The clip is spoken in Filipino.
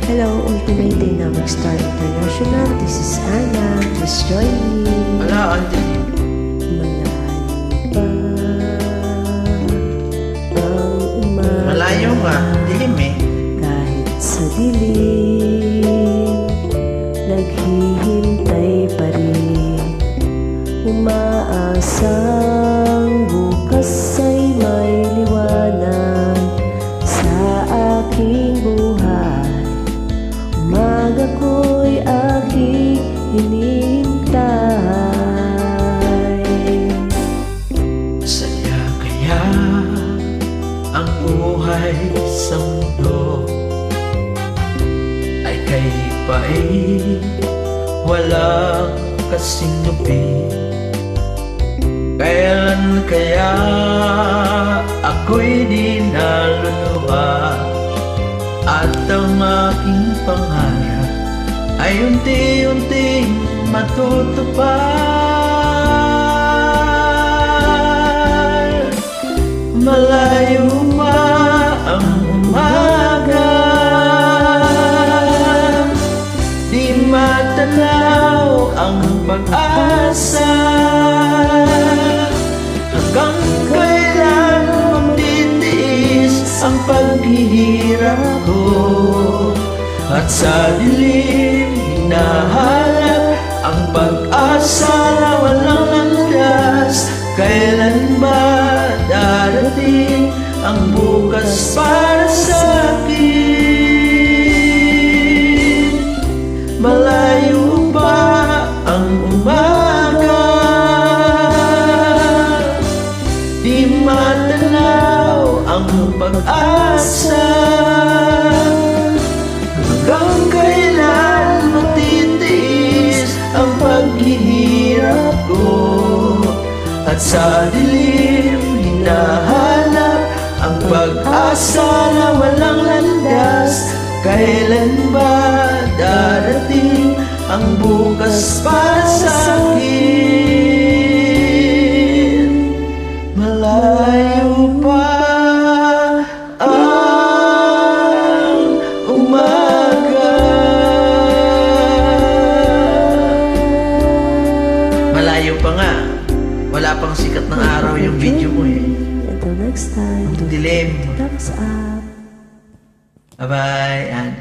Hello, Ultimate Dynamic Star International. This is Anna. Please join me. Wala, Auntie. Malayo Malayo nga. Dilim eh. kahit sa dilim, naghihintay pa rin. Umaasang bukas ay may liwanag sa aking buhay. Umaga ko'y aking hinihintay. Sadya kaya ang buhay sa mundo ay kay walang kasing lupit. Kailan kaya ako'y di naluluha at ang aking pangarap ay unti-unting matutupad. Malayo pa ang umaga, di matanaw ang pag-asa. Hanggang kailan magtitiis ang paghihirap ko, at sa dilim hinahanap ang pag-asa na walang landas. Kailan ba darating ang bukas para sa akin? Malayo pa ang umaga, di matanaw ang pag-asa. Hanggang kailan matitiis ang paghihirap ko, at sa dilim hinahanap ang pag-asa na walang landas. Kailan ba darating ang bukas para sa akin? Malayo pa ang umaga. Malayo pa nga. Wala pang sikat ng araw yung video mo eh. Until next time, Ang dilim. thumbs up. Bye-bye and